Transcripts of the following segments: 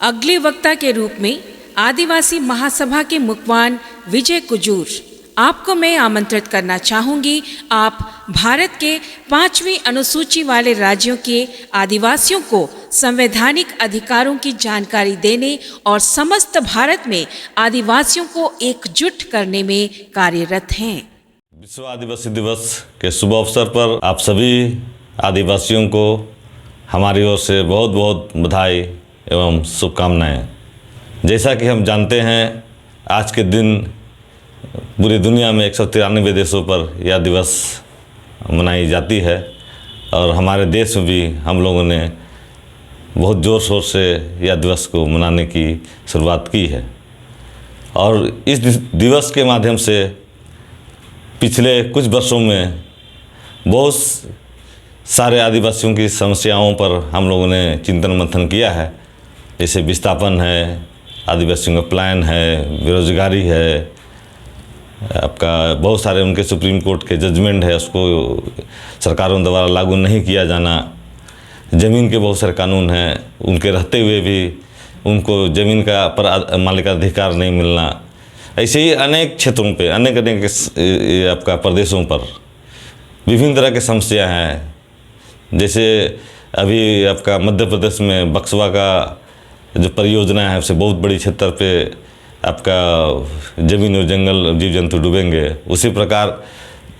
अगले वक्ता के रूप में आदिवासी महासभा के मुखवान विजय कुजूर, आपको मैं आमंत्रित करना चाहूंगी। आप भारत के 5वीं अनुसूची वाले राज्यों के आदिवासियों को संवैधानिक अधिकारों की जानकारी देने और समस्त भारत में आदिवासियों को एकजुट करने में कार्यरत हैं। विश्व आदिवासी दिवस के शुभ अवसर पर आप सभी आदिवासियों को हमारी ओर से बहुत बहुत बधाई एवं शुभकामनाएं। जैसा कि हम जानते हैं, आज के दिन पूरी दुनिया में 193 देशों पर यह दिवस मनाई जाती है और हमारे देश में भी हम लोगों ने बहुत ज़ोर शोर से यह दिवस को मनाने की शुरुआत की है। और इस दिवस के माध्यम से पिछले कुछ वर्षों में बहुत सारे आदिवासियों की समस्याओं पर हम लोगों ने चिंतन मंथन किया है। जैसे विस्थापन है, आदिवासियों का प्लान है, बेरोजगारी है, आपका बहुत सारे उनके सुप्रीम कोर्ट के जजमेंट है, उसको सरकारों द्वारा लागू नहीं किया जाना, ज़मीन के बहुत सारे कानून हैं, उनके रहते हुए भी उनको ज़मीन का पर मालिकाधिकार नहीं मिलना। ऐसे ही अनेक क्षेत्रों पे अनेक आपका प्रदेशों पर विभिन्न तरह की समस्या हैं। जैसे अभी आपका मध्य प्रदेश में बक्सवा का जो परियोजना है, उससे बहुत बड़ी क्षेत्र पे आपका ज़मीन और जंगल जीव जंतु डूबेंगे। उसी प्रकार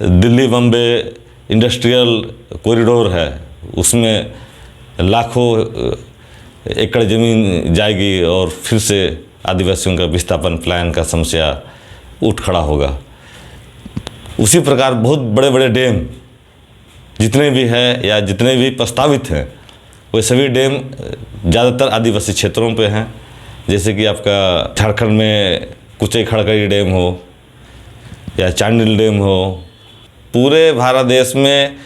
दिल्ली बम्बे इंडस्ट्रियल कॉरिडोर है, उसमें लाखों एकड़ ज़मीन जाएगी और फिर से आदिवासियों का विस्थापन प्लान का समस्या उठ खड़ा होगा। उसी प्रकार बहुत बड़े बड़े डैम जितने भी हैं या जितने भी प्रस्तावित हैं, वे सभी डैम ज़्यादातर आदिवासी क्षेत्रों पे हैं। जैसे कि आपका झारखंड में कुचई खड़कई डैम हो या चांडिल डैम हो, पूरे भारत देश में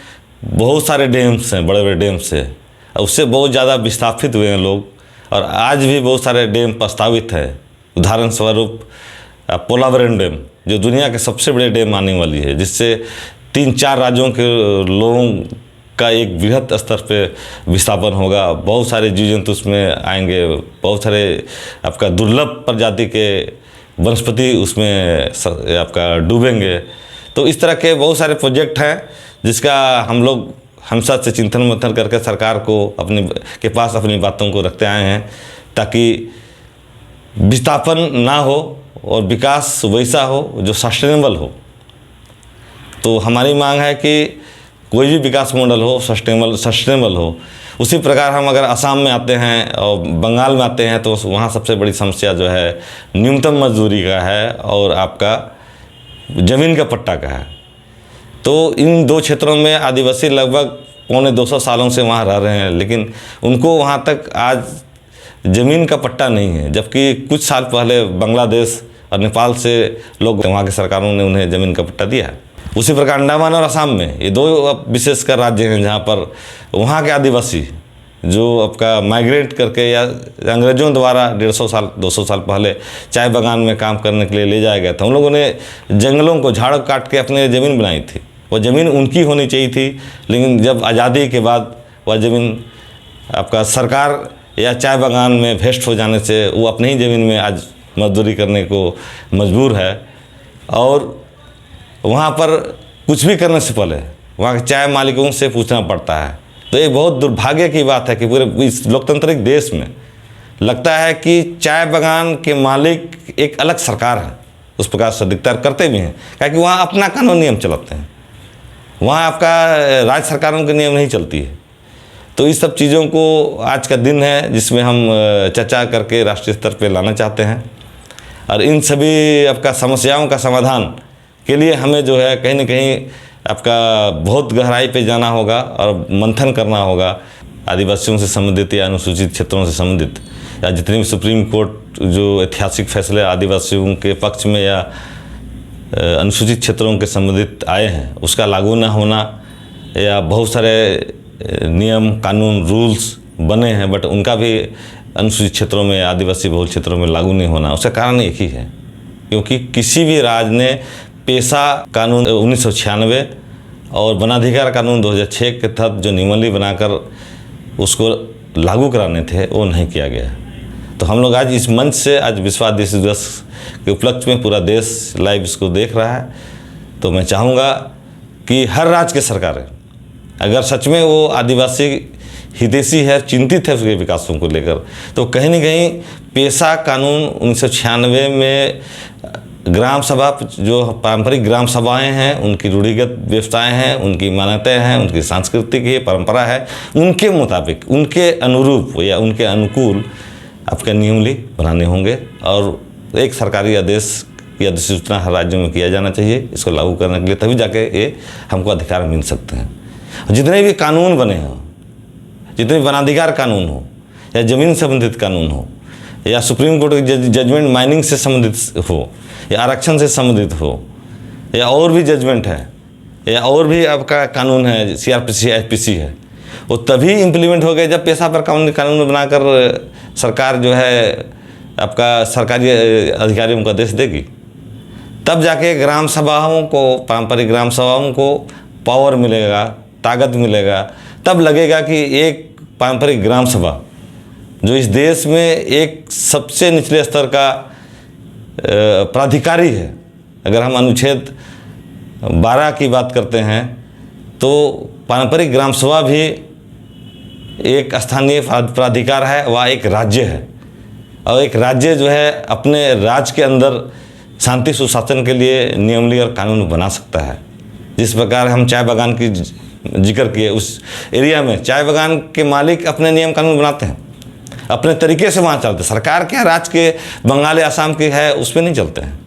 बहुत सारे डैम्स हैं, बड़े बड़े डैम्स हैं। उससे बहुत ज़्यादा विस्थापित हुए हैं लोग और आज भी बहुत सारे डैम प्रस्तावित है। उदाहरण स्वरूप पोलावरम डैम जो दुनिया के सबसे बड़े डैम आने वाली है, जिससे 3-4 राज्यों के लोगों का एक वृहद स्तर पे विस्थापन होगा। बहुत सारे जीव जंतु उसमें आएंगे, बहुत सारे आपका दुर्लभ प्रजाति के वनस्पति उसमें आपका डूबेंगे। तो इस तरह के बहुत सारे प्रोजेक्ट हैं जिसका हम लोग हमेशा से चिंतन मंथन करके सरकार को के पास अपनी बातों को रखते आए हैं, ताकि विस्थापन ना हो और विकास वैसा हो जो सस्टेनेबल हो। तो हमारी मांग है कि कोई भी विकास मॉडल हो सस्टेनेबल हो। उसी प्रकार हम अगर असम में आते हैं और बंगाल में आते हैं, तो वहाँ सबसे बड़ी समस्या जो है न्यूनतम मजदूरी का है और आपका ज़मीन का पट्टा का है। तो इन दो क्षेत्रों में आदिवासी लगभग 250 सालों से वहाँ रह रहे हैं, लेकिन उनको वहाँ तक आज ज़मीन का पट्टा नहीं है। जबकि कुछ साल पहले बांग्लादेश और नेपाल से लोग, वहाँ की सरकारों ने उन्हें ज़मीन का पट्टा दिया है। उसी प्रकार अंडमान और असम में ये 2 विशेषकर राज्य हैं जहाँ पर वहाँ के आदिवासी जो आपका माइग्रेट करके या अंग्रेज़ों द्वारा 150 साल 200 साल पहले चाय बागान में काम करने के लिए ले जाया गया था। उन लोगों ने जंगलों को झाड़ काट के अपने ज़मीन बनाई थी। वह ज़मीन उनकी होनी चाहिए थी, लेकिन जब आज़ादी के बाद वह ज़मीन आपका सरकार या चाय बागान में भेस्ट हो जाने से वो अपनी ही ज़मीन में आज मजदूरी करने को मजबूर है। और वहाँ पर कुछ भी करने से पहले वहाँ के चाय मालिकों से पूछना पड़ता है। तो ये बहुत दुर्भाग्य की बात है कि पूरे इस लोकतांत्रिक देश में लगता है कि चाय बागान के मालिक एक अलग सरकार है। उस प्रकार से अधिकतर करते भी हैं, क्योंकि वहाँ अपना कानून नियम चलाते हैं, वहाँ आपका राज्य सरकारों के नियम नहीं चलती है। तो इस सब चीज़ों को आज का दिन है जिसमें हम चर्चा करके राष्ट्रीय स्तर पर लाना चाहते हैं। और इन सभी आपका समस्याओं का समाधान के लिए हमें जो है कहीं न कहीं आपका बहुत गहराई पे जाना होगा और मंथन करना होगा। आदिवासियों से संबंधित या अनुसूचित क्षेत्रों से संबंधित या जितने भी सुप्रीम कोर्ट जो ऐतिहासिक फैसले आदिवासियों के पक्ष में या अनुसूचित क्षेत्रों के संबंधित आए हैं, उसका लागू ना होना, या बहुत सारे नियम कानून रूल्स बने हैं बट उनका भी अनुसूचित क्षेत्रों में आदिवासी बहुल क्षेत्रों में लागू नहीं होना, उसका कारण एक ही है, क्योंकि किसी भी राज्य ने पेशा कानून 1996 और वनाधिकार कानून 2006 के तहत जो नियमावली बनाकर उसको लागू कराने थे वो नहीं किया गया। तो हम लोग आज इस मंच से आज विश्व आदिवासी दिवस के उपलक्ष्य में पूरा देश लाइव इसको देख रहा है। तो मैं चाहूँगा कि हर राज्य के सरकारें अगर सच में वो आदिवासी हितैषी है, चिंतित है उसके विकासों को लेकर, तो कहीं ना कहीं पेशा कानून 1996 में ग्राम सभा, जो पारंपरिक ग्राम सभाएं हैं, उनकी रूढ़िगत व्यवस्थाएं हैं, उनकी मान्यताएं हैं, उनकी सांस्कृतिक ये परंपरा है, उनके मुताबिक, उनके अनुरूप या उनके अनुकूल आपके नियमावली बनाने होंगे और एक सरकारी आदेश की अधिसूचना हर राज्यों में किया जाना चाहिए इसको लागू करने के लिए, तभी जाके ये हमको अधिकार मिल सकते हैं। जितने भी कानून बने हों, जितने वनाधिकार कानून हो या ज़मीन संबंधित कानून हो या सुप्रीम कोर्ट की जजमेंट माइनिंग से संबंधित हो या आरक्षण से संबंधित हो या और भी जजमेंट है या और भी आपका कानून है, CRPC IPC है, वो तभी इम्प्लीमेंट हो गए जब पेशा पर कानून बनाकर सरकार जो है आपका सरकारी अधिकारियों को आदेश देगी। तब जाके ग्राम सभाओं को, पारंपरिक ग्राम सभाओं को पावर मिलेगा, ताकत मिलेगा। तब लगेगा कि एक पारंपरिक ग्राम सभा जो इस देश में एक सबसे निचले स्तर का प्राधिकारी है, अगर हम अनुच्छेद 12 की बात करते हैं तो पारंपरिक ग्राम सभा भी एक स्थानीय प्राधिकार है, वह एक राज्य है और एक राज्य जो है अपने राज्य के अंदर शांति सुशासन के लिए नियमावली और कानून बना सकता है। जिस प्रकार हम चाय बागान की जिक्र किए, उस एरिया में चाय बागान के मालिक अपने नियम कानून बनाते हैं, अपने तरीके से वहाँ चलते हैं। सरकार क्या राज्य के बंगाल या आसाम की है उस पर नहीं चलते हैं।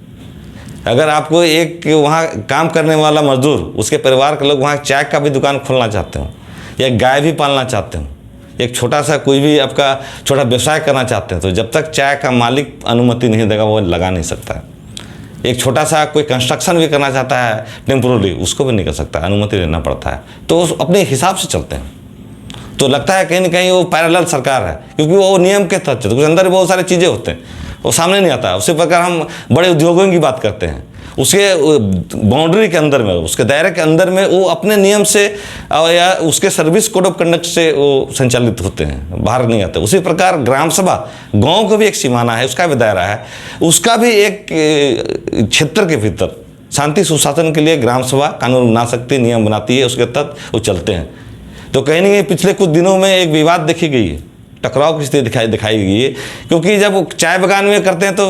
अगर आपको एक वहाँ काम करने वाला मजदूर, उसके परिवार के लोग वहाँ चाय का भी दुकान खोलना चाहते हो या गाय भी पालना चाहते हो, एक छोटा सा कोई भी आपका छोटा व्यवसाय करना चाहते हैं, तो जब तक चाय का मालिक अनुमति नहीं देगा वो लगा नहीं सकता है। एक छोटा सा कोई कंस्ट्रक्शन भी करना चाहता है टेम्पोररी, उसको भी नहीं कर सकता, अनुमति लेना पड़ता है। तो अपने हिसाब से चलते हैं। तो लगता है कहीं ना कहीं वो पैरेलल सरकार है, क्योंकि वो नियम के तहत चलते हैं, उसके अंदर बहुत सारी चीज़ें होते हैं, वो सामने नहीं आता। उसी प्रकार हम बड़े उद्योगों की बात करते हैं, उसके बाउंड्री के अंदर में, उसके दायरे के अंदर में वो अपने नियम से या उसके सर्विस कोड ऑफ कंडक्ट से वो संचालित होते हैं, बाहर नहीं आते। उसी प्रकार ग्राम सभा, गांव का भी एक सीमाना है, उसका भी दायरा है, उसका भी एक क्षेत्र के भीतर शांति सुशासन के लिए ग्राम सभा कानून बना सकती है, नियम बनाती है, उसके तहत वो चलते हैं। तो कहीं ना कहीं पिछले कुछ दिनों में एक विवाद देखी गई है, टकराव की स्थिति दिखाई गई है, क्योंकि जब चाय बागान में करते हैं तो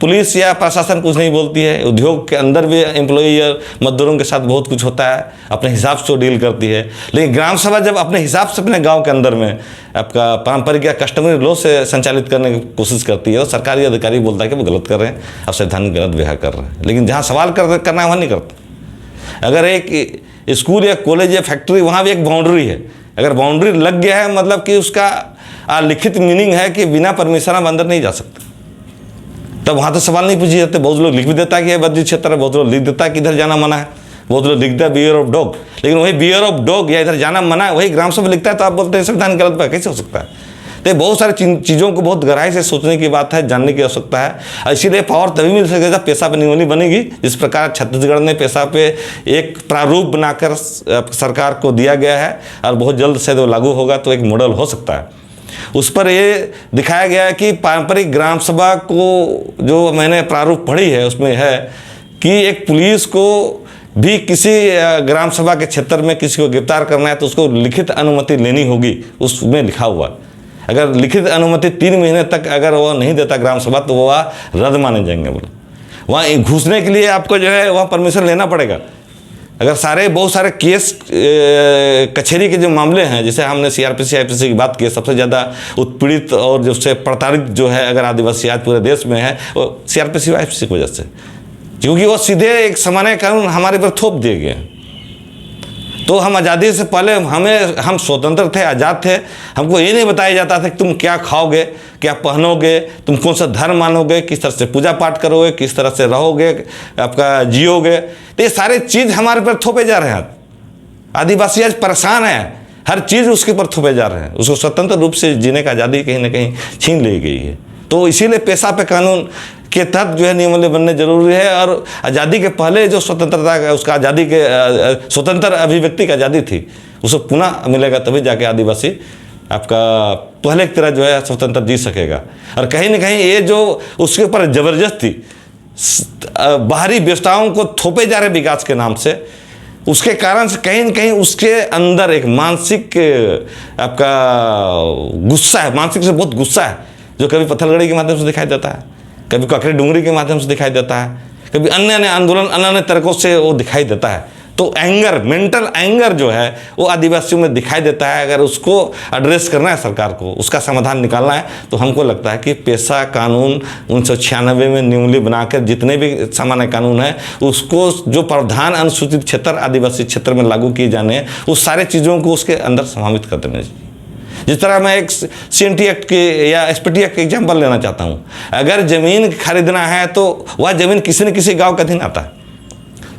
पुलिस या प्रशासन कुछ नहीं बोलती है। उद्योग के अंदर भी एम्प्लॉई या मजदूरों के साथ बहुत कुछ होता है, अपने हिसाब से वो डील करती है। लेकिन ग्राम सभा जब अपने हिसाब से अपने गांव के अंदर में आपका पारंपरिक या कस्टमरी लॉ से संचालित करने की कोशिश करती है, तो सरकारी अधिकारी बोलता है कि वो गलत कर रहे हैं, आप संवैधानिक गलत व्यवहार कर रहे हैं। लेकिन जहाँ सवाल करना है वहाँ नहीं करता। अगर एक स्कूल या कॉलेज या फैक्ट्री, वहाँ भी एक बाउंड्री है, अगर बाउंड्री लग गया है मतलब कि उसका लिखित मीनिंग है कि बिना परमिशन हम अंदर नहीं जा सकते, तब वहाँ तो सवाल नहीं पूछे जाते। बहुत लोग लिख भी देता है कि यह बद्री क्षेत्र है, बहुत लोग लिख देता है कि इधर जाना मना है, बहुत लोग लिखता है बियर ऑफ डॉग, लेकिन वही बियर ऑफ डॉग या इधर जाना मना है वही ग्राम सभा लिखता है, तो आप बोलते हैं संविधान गलत है, कैसे हो सकता है? तो बहुत सारी चीज़ों को बहुत गहराई से सोचने की बात है, जानने की आवश्यकता है। इसीलिए पावर तभी मिल सकेगा जब पेशा पे नियमावली बनेगी। जिस प्रकार छत्तीसगढ़ ने पेशा पे एक प्रारूप बनाकर सरकार को दिया गया है और बहुत जल्द से वो लागू होगा, तो एक मॉडल हो सकता है। उस पर ये दिखाया गया है कि पारंपरिक ग्राम सभा को जो मैंने प्रारूप पढ़ी है उसमें है कि एक पुलिस को भी किसी ग्राम सभा के क्षेत्र में किसी को गिरफ्तार करना है तो उसको लिखित अनुमति लेनी होगी, उसमें लिखा हुआ। अगर लिखित अनुमति 3 महीने तक अगर वो नहीं देता ग्राम सभा तो वो रद्द माने जाएंगे। बोले वहाँ घुसने के लिए आपको जो है वहाँ परमिशन लेना पड़ेगा। अगर बहुत सारे केस कचहरी के जो मामले हैं, जैसे हमने CRPC IPC की बात की, सबसे ज़्यादा उत्पीड़ित और जो से प्रताड़ित जो है अगर आदिवासी आज पूरे देश में है वो CRPC IPC की वजह से, क्योंकि वो सीधे एक सामान्य कानून हमारे पर थोप दिए गए। तो हम आज़ादी से पहले हम स्वतंत्र थे, आज़ाद थे, हमको ये नहीं बताया जाता था कि तुम क्या खाओगे, क्या पहनोगे, तुम कौन सा धर्म मानोगे, किस तरह से पूजा पाठ करोगे, किस तरह से रहोगे, आपका जियोगे। तो ये सारे चीज़ हमारे पर थोपे जा रहे हैं। आदिवासी आज परेशान है, हर चीज़ उसके ऊपर थोपे जा रहे हैं, उसको स्वतंत्र रूप से जीने का आज़ादी कहीं ना कहीं छीन ली गई है। तो इसीलिए पेशा पे कानून के तहत जो है नियमावली बनने जरूरी है। और आज़ादी के पहले जो स्वतंत्रता, उसका आज़ादी के स्वतंत्र अभिव्यक्ति की आज़ादी थी, उसको पुनः मिलेगा, तभी जाके आदिवासी आपका पहले की तरह जो है स्वतंत्र जी सकेगा। और कहीं ना कहीं ये जो उसके ऊपर ज़बरदस्ती बाहरी व्यवस्थाओं को थोपे जा रहे विकास के नाम से, उसके कारण से कहीं न कहीं उसके अंदर एक मानसिक आपका गुस्सा है, मानसिक से बहुत गुस्सा है, जो कभी पत्थलगड़ी के माध्यम से दिखाई देता है, कभी ककड़ी डूंगरी के माध्यम से दिखाई देता है, कभी अन्य अन्य आंदोलन अन्य तरीकों से वो दिखाई देता है। तो एंगर, मेंटल एंगर जो है वो आदिवासियों में दिखाई देता है। अगर उसको एड्रेस करना है सरकार को, उसका समाधान निकालना है, तो हमको लगता है कि पेशा कानून 1996 में न्यूली बनाकर जितने भी सामान्य कानून है उसको जो प्रावधान अनुसूचित क्षेत्र आदिवासी क्षेत्र में लागू किए जाने हैं, उस सारे चीज़ों को उसके अंदर समावित कर देना चाहिए। जिस तरह मैं एक CNT एक्ट के या SPT एक्ट के एग्जाम्पल लेना चाहता हूँ। अगर ज़मीन खरीदना है तो वह ज़मीन किसी न किसी गाँव का अधीन आता है।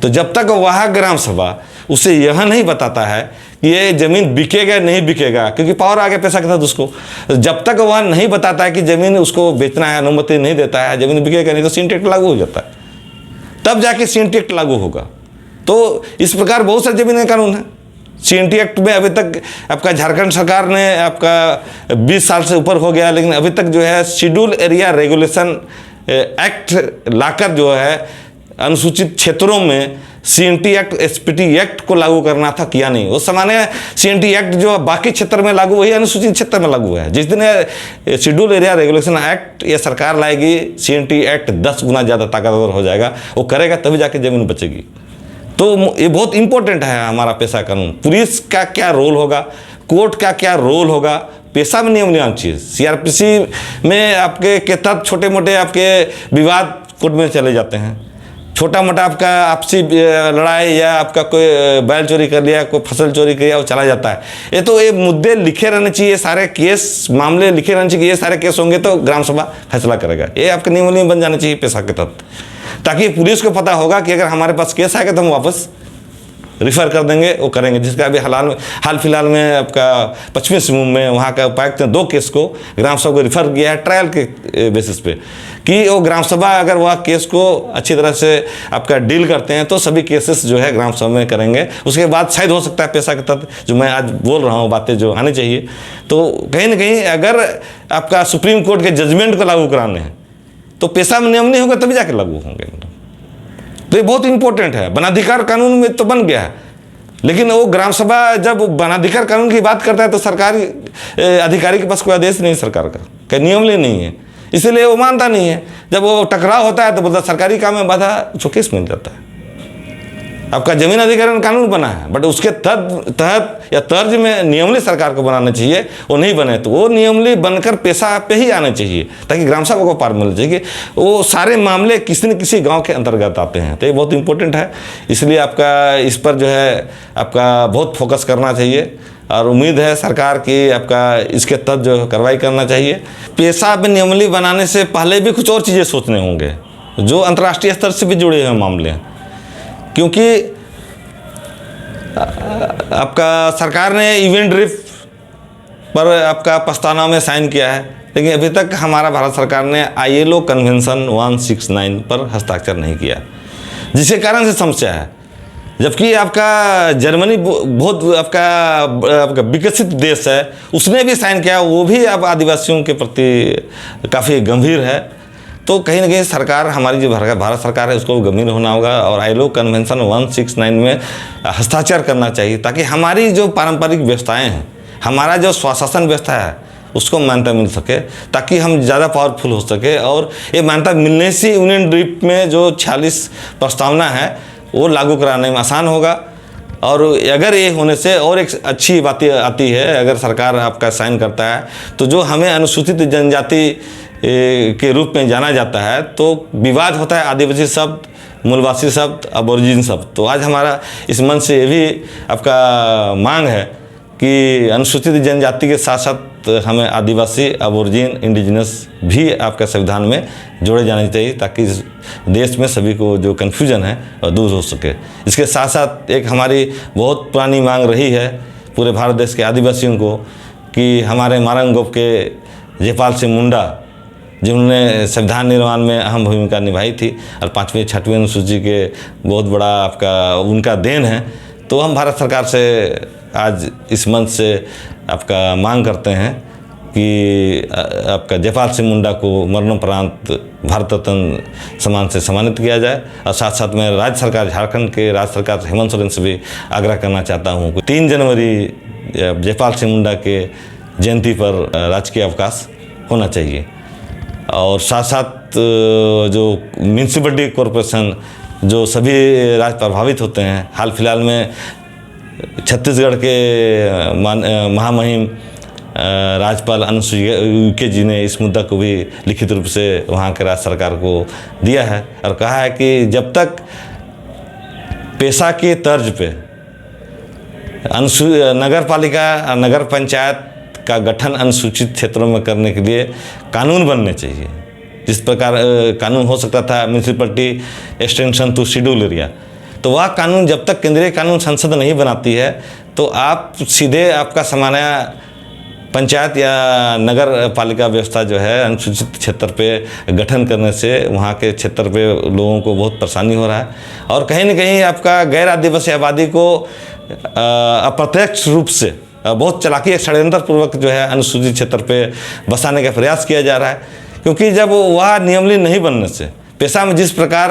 तो जब तक वह ग्राम सभा उसे यह नहीं बताता है कि ये ज़मीन बिकेगा नहीं बिकेगा, क्योंकि पावर आगे पैसा के साथ उसको, जब तक वह नहीं बताता है कि ज़मीन उसको बेचना है, अनुमति नहीं देता है, ज़मीन बिकेगा नहीं, तो CNT एक्ट लागू हो जाता है। तब जाके CNT एक्ट लागू होगा। तो इस प्रकार बहुत सारे ज़मीन कानून है। CNT एक्ट में अभी तक आपका झारखंड सरकार ने आपका 20 साल से ऊपर हो गया, लेकिन अभी तक जो है शेड्यूल एरिया रेगुलेशन एक्ट लाकर जो है अनुसूचित क्षेत्रों में CNT एक्ट SPT एक्ट को लागू करना था, किया नहीं। उस सामान्य CNT एक्ट जो बाकी क्षेत्र में लागू, वही अनुसूचित क्षेत्र में लागू है। जिस दिन शेड्यूल एरिया रेगुलेशन एक्ट ये सरकार लाएगी, CNT एक्ट 10 गुना ज़्यादा ताकतवर हो जाएगा। वो करेगा तभी जाके ज़मीन बचेगी। तो ये बहुत इंपॉर्टेंट है हमारा पेशा कानून। पुलिस का क्या रोल होगा, कोर्ट का क्या रोल होगा, पेशा में नियम नियम चीज़। CRPC में आपके के तहत छोटे मोटे आपके विवाद कोर्ट में चले जाते हैं। छोटा मोटा आपका आपसी लड़ाई या आपका कोई बैल चोरी कर लिया, कोई फसल चोरी कर लिया, वो चला जाता है। ये तो ये मुद्दे लिखे रहने चाहिए, सारे केस मामले लिखे रहने चाहिए। ये सारे केस होंगे तो ग्राम सभा फैसला करेगा। ये आपके नियम बन जाने चाहिए पेशा के तहत, ताकि पुलिस को पता होगा कि अगर हमारे पास केस आएगा तो हम वापस रिफ़र कर देंगे, वो करेंगे। जिसका अभी हाल फिलहाल में आपका पश्चिमी सिंहभूम में वहाँ का उपायुक्त ने 2 केस को ग्राम सभा को रिफ़र किया है ट्रायल के बेसिस पे, कि वो ग्राम सभा अगर वह केस को अच्छी तरह से आपका डील करते हैं तो सभी केसेस जो है ग्राम सभा में करेंगे। उसके बाद शायद हो सकता है पेशा के तहत जो मैं आज बोल रहा हूँ बातें जो आनी चाहिए। तो कहीं ना कहीं अगर आपका सुप्रीम कोर्ट के जजमेंट को लागू कराने हैं तो पेशा में नियम नहीं होगा, तभी जाकर लागू होंगे। तो ये बहुत इंपॉर्टेंट है। वनाधिकार कानून में तो बन गया है, लेकिन वो ग्राम सभा जब वनाधिकार कानून की बात करता है तो सरकारी अधिकारी के पास कोई आदेश नहीं सरकार का नियम नहीं है, इसीलिए वो मानता नहीं है। जब वो टकराव होता है तो बोलता सरकारी काम में बाधा, उसको केस मिल जाता है। आपका जमीन अधिग्रहण कानून बना है, बट उसके तहत या तर्ज में नियमली सरकार को बनाना चाहिए। वो नहीं बने तो वो नियमली बनकर पेशा पे ही आने चाहिए, ताकि ग्राम सभा को पार मिलना चाहिए। वो सारे मामले किसी न किसी गांव के अंतर्गत आते हैं। तो ये बहुत इंपॉर्टेंट है, इसलिए आपका इस पर जो है आपका बहुत फोकस करना चाहिए। और उम्मीद है सरकार की आपका इसके तहत जो कार्रवाई करना चाहिए। पेशा में नियमली बनाने से पहले भी कुछ और चीज़ें सोचने होंगे जो अंतर्राष्ट्रीय स्तर से भी जुड़े हुए मामले हैं, क्योंकि आपका सरकार ने इवेंट ड्रिफ्ट पर आपका प्रस्तावना में साइन किया है, लेकिन अभी तक हमारा भारत सरकार ने ILO कन्वेंशन 169 पर हस्ताक्षर नहीं किया, जिसके कारण से समस्या है। जबकि आपका जर्मनी बहुत आपका विकसित देश है, उसने भी साइन किया, वो भी अब आदिवासियों के प्रति काफ़ी गंभीर है। तो कहीं ना कहीं सरकार, हमारी जो भारत सरकार है, उसको गंभीर होना होगा और ILO कन्वेंशन 169 में हस्ताक्षर करना चाहिए, ताकि हमारी जो पारंपरिक व्यवस्थाएं हैं, हमारा जो स्वशासन व्यवस्था है, उसको मान्यता मिल सके, ताकि हम ज़्यादा पावरफुल हो सके। और ये मान्यता मिलने से यूनियन ड्रिफ्ट में जो 46 प्रस्तावना है वो लागू कराने में आसान होगा। और अगर ये होने से और एक अच्छी बात आती है, अगर सरकार आपका साइन करता है तो जो हमें अनुसूचित जनजाति के रूप में जाना जाता है, तो विवाद होता है आदिवासी शब्द, मूलवासी शब्द, अबोरिजिन शब्द। तो आज हमारा इस मंच से ये भी आपका मांग है कि अनुसूचित जनजाति के साथ साथ हमें आदिवासी, अबोरिजिन, इंडिजिनस भी आपका संविधान में जोड़े जाने चाहिए, ताकि देश में सभी को जो कन्फ्यूजन है और दूर हो सके। इसके साथ साथ एक हमारी बहुत पुरानी मांग रही है पूरे भारत देश के आदिवासियों को, कि हमारे मारंगोप के जयपाल सिंह मुंडा, जिन्होंने संविधान निर्माण में अहम भूमिका निभाई थी और 5वीं 6वीं अनुसूची के बहुत बड़ा आपका उनका देन है। तो हम भारत सरकार से आज इस मंच से आपका मांग करते हैं कि आपका जयपाल सिंह मुंडा को मरणोपरांत भारत रत्न सम्मान से सम्मानित किया जाए। और साथ साथ मैं राज्य सरकार, झारखंड के राज्य सरकार हेमंत सोरेन से भी आग्रह करना चाहता हूँ कि 3 जनवरी जयपाल सिंह मुंडा के जयंती पर राजकीय अवकाश होना चाहिए। और साथ साथ जो म्यूनसिपलिटी कॉरपोरेशन जो सभी राज्य प्रभावित होते हैं, हाल फिलहाल में छत्तीसगढ़ के महामहिम राज्यपाल अनुसुईया उइके जी ने इस मुद्दा को भी लिखित रूप से वहाँ के राज्य सरकार को दिया है और कहा है कि जब तक पेशा के तर्ज पे नगर पालिका, नगर पंचायत का गठन अनुसूचित क्षेत्रों में करने के लिए कानून बनने चाहिए। जिस प्रकार कानून हो सकता था municipality extension to schedule area, तो वह कानून जब तक केंद्रीय कानून संसद नहीं बनाती है तो आप सीधे आपका सामान्य पंचायत या नगर पालिका व्यवस्था जो है अनुसूचित क्षेत्र पे गठन करने से वहाँ के क्षेत्र पे लोगों को बहुत परेशानी हो रहा है। और कहीं न कहीं आपका गैर आदिवासी आबादी को अप्रत्यक्ष रूप से बहुत चालाकी, षड्यंत्र पूर्वक जो है अनुसूचित क्षेत्र पे बसाने का प्रयास किया जा रहा है। क्योंकि जब वह नियमली नहीं बनने से पेशा में जिस प्रकार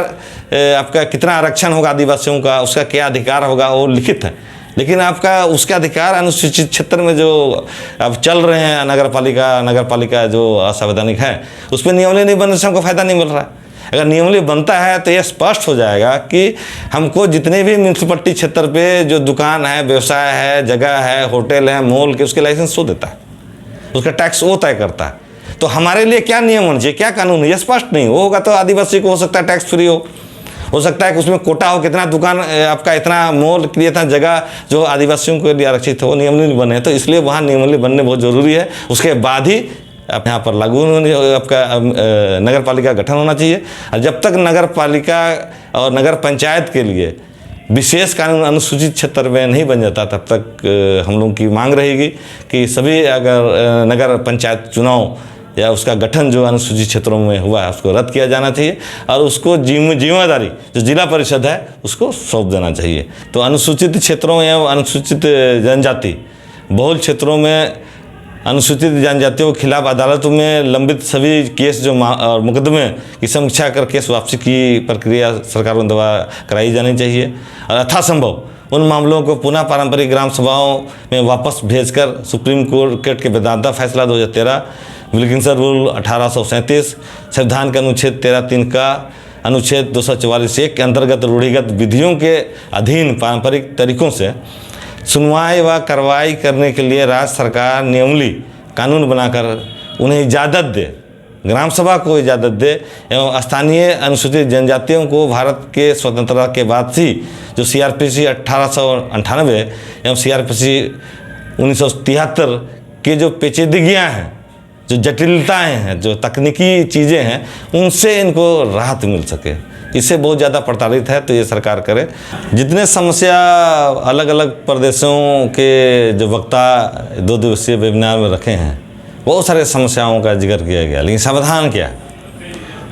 आपका कितना आरक्षण होगा आदिवासियों का, उसका क्या अधिकार होगा वो लिखित है, लेकिन आपका उसका अधिकार अनुसूचित क्षेत्र में जो अब चल रहे हैं नगर पालिका जो असंवैधानिक है उस पर नियमली नहीं बनने से हमको फ़ायदा नहीं मिल रहा है। अगर नियमली बनता है तो यह स्पष्ट हो जाएगा कि हमको जितने भी म्यूनसिपलिटी क्षेत्र पे जो दुकान है, व्यवसाय है, जगह है, होटल है, मॉल के, उसके लाइसेंस वो देता है, उसका टैक्स वो तय करता है। तो हमारे लिए क्या नियम होना चाहिए, क्या कानून है, ये स्पष्ट नहीं। वो होगा तो आदिवासी को हो सकता है टैक्स फ्री हो सकता है कि उसमें कोटा हो, कितना दुकान आपका, इतना मॉल के लिए, इतना जगह जो आदिवासियों के लिए आरक्षित हो, नियमली बने। तो इसलिए वहाँ नियमली बनने बहुत ज़रूरी है। उसके बाद ही आप यहाँ पर लागू आपका नगर पालिका गठन होना चाहिए। और जब तक नगर पालिका और नगर पंचायत के लिए विशेष कानून अनुसूचित क्षेत्र में नहीं बन जाता तब तक हम लोगों की मांग रहेगी कि सभी अगर नगर पंचायत चुनाव या उसका गठन जो अनुसूचित क्षेत्रों में हुआ है उसको रद्द किया जाना चाहिए और उसको जिम्मेदारी जो जिला परिषद है उसको सौंप देना चाहिए। तो अनुसूचित क्षेत्रों या अनुसूचित जनजाति बहुल क्षेत्रों में अनुसूचित जनजातियों के खिलाफ अदालतों में लंबित सभी केस जो और मुकदमे की समीक्षा कर केस वापसी की प्रक्रिया सरकारों द्वारा कराई जानी चाहिए और यथासंभव उन मामलों को पुनः पारंपरिक ग्राम सभाओं में वापस भेजकर सुप्रीम कोर्ट के वेदांता फैसला 2013, विल्किंसन रूल 1837, संविधान के अनुच्छेद 13(3) का अनुच्छेद 244(1) के अंतर्गत रूढ़िगत विधियों के अधीन पारंपरिक तरीकों से सुनवाई व कार्रवाई करने के लिए राज्य सरकार नियमली कानून बनाकर उन्हें इजाज़त दे, ग्राम सभा को इजाज़त दे एवं स्थानीय अनुसूचित जनजातियों को भारत के स्वतंत्रता के बाद से जो CRPC 1898 एवं CRPC 1973 के जो पेचीदगियाँ हैं, जो जटिलताएं हैं, जो तकनीकी चीज़ें हैं, उनसे इनको राहत मिल सके। इससे बहुत ज़्यादा प्रताड़ित है तो ये सरकार करे। जितने समस्या अलग अलग प्रदेशों के जो वक्ता 2 दिवसीय वेबिनार में रखे हैं बहुत सारे समस्याओं का जिक्र किया गया, लेकिन समाधान क्या?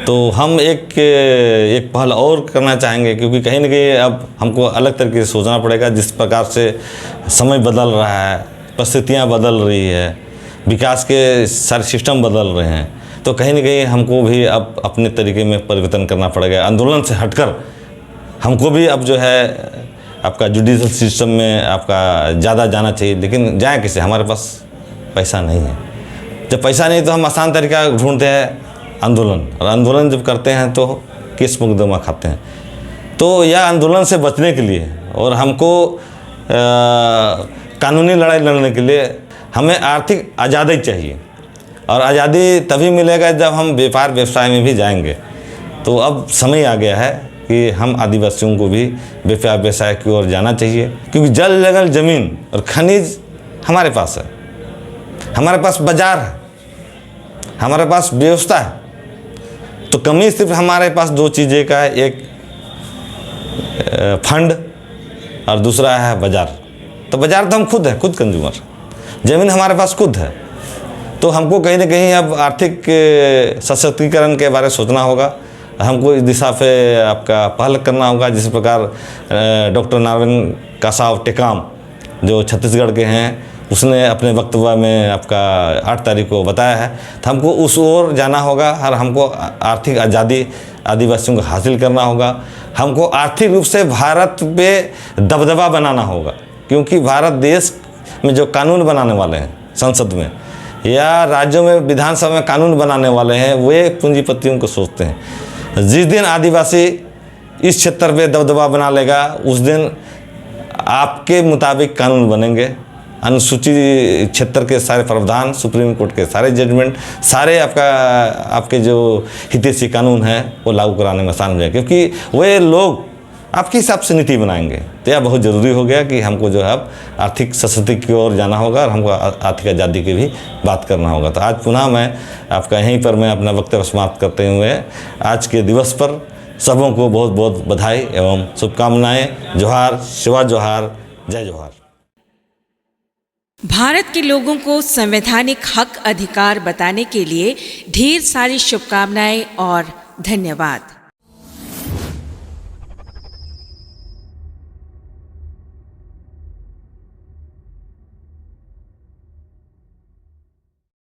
तो हम एक पहल और करना चाहेंगे क्योंकि कहीं ना कहीं अब हमको अलग तरीके से सोचना पड़ेगा। जिस प्रकार से समय बदल रहा है, परिस्थितियाँ बदल रही है, विकास के सारे सिस्टम बदल रहे हैं, तो कहीं ना कहीं हमको भी अब अपने तरीके में परिवर्तन करना पड़ेगा। आंदोलन से हटकर हमको भी अब जो है आपका जुडिशल सिस्टम में आपका ज़्यादा जाना चाहिए। लेकिन जाए कैसे? हमारे पास पैसा नहीं है। जब पैसा नहीं तो हम आसान तरीका ढूंढते हैं आंदोलन, और आंदोलन जब करते हैं तो केस मुकदमा खाते हैं। तो यह आंदोलन से बचने के लिए और हमको कानूनी लड़ाई लड़ने के लिए हमें आर्थिक आज़ादी चाहिए, और आज़ादी तभी मिलेगा जब हम व्यापार व्यवसाय में भी जाएंगे। तो अब समय आ गया है कि हम आदिवासियों को भी व्यापार व्यवसाय की ओर जाना चाहिए, क्योंकि जल जंगल ज़मीन और खनिज हमारे पास है, हमारे पास बाजार है, हमारे पास व्यवस्था है। तो कमी सिर्फ हमारे पास 2 चीज़ें का है, एक फंड और दूसरा है बाजार। तो बाजार तो हम खुद है, खुद कंज्यूमर, ज़मीन हमारे पास खुद है। तो हमको कहीं ना कहीं अब आर्थिक सशक्तिकरण के बारे में सोचना होगा। हमको इस दिशा पे आपका पहल करना होगा। जिस प्रकार डॉक्टर नारायण कासाव टेकाम जो छत्तीसगढ़ के हैं, उसने अपने वक्तव्य में आपका 8 तारीख को बताया है। तो हमको उस ओर जाना होगा और हमको आर्थिक आज़ादी आदिवासियों को हासिल करना होगा। हमको आर्थिक रूप से भारत पे दबदबा बनाना होगा, क्योंकि भारत देश में जो कानून बनाने वाले हैं संसद में या राज्यों में विधानसभा में कानून बनाने वाले हैं, वे पूंजीपतियों को सोचते हैं। जिस दिन आदिवासी इस क्षेत्र पे दबदबा बना लेगा, उस दिन आपके मुताबिक कानून बनेंगे। अनुसूचित क्षेत्र के सारे प्रावधान, सुप्रीम कोर्ट के सारे जजमेंट, सारे आपके जो हितैषी कानून हैं वो लागू कराने में आसान हो जाए, क्योंकि वे लोग आपके हिसाब से नीति बनाएंगे। तो यह बहुत ज़रूरी हो गया कि हमको जो है अब आर्थिक सशक्ति की ओर जाना होगा और हमको आर्थिक आज़ादी की भी बात करना होगा। तो आज पुनः मैं आपका यहीं पर मैं अपना वक्तव्य समाप्त करते हुए आज के दिवस पर सबों को बहुत बहुत बधाई एवं शुभकामनाएं। जोहार, शिवा जोहार, जय जोहार। भारत के लोगों को संवैधानिक हक अधिकार बताने के लिए ढेर सारी शुभकामनाएं और धन्यवाद।